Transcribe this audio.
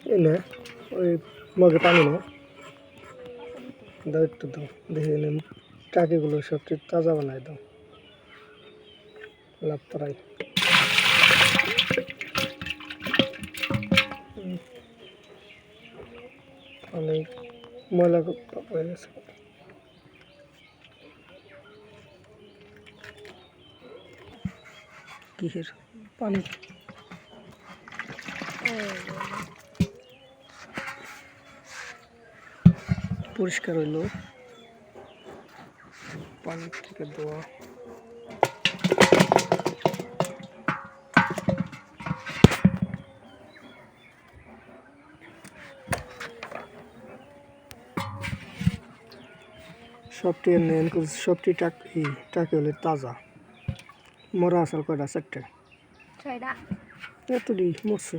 এই না ওই মগে পানি না দাও একটু দাও দেখে নিন টাকিগুলো সবচেয়ে তাজা বানায় দাও লাভ পড়াই অনেক ময়লা হয়ে গেছে কিসের পানি পরিষ্কার হইল পানি থেকে ধোয়া সবটি নেন সবটি টাকি হলে তাজা মরা আসাল কয়টা চারটে এতটি মরছে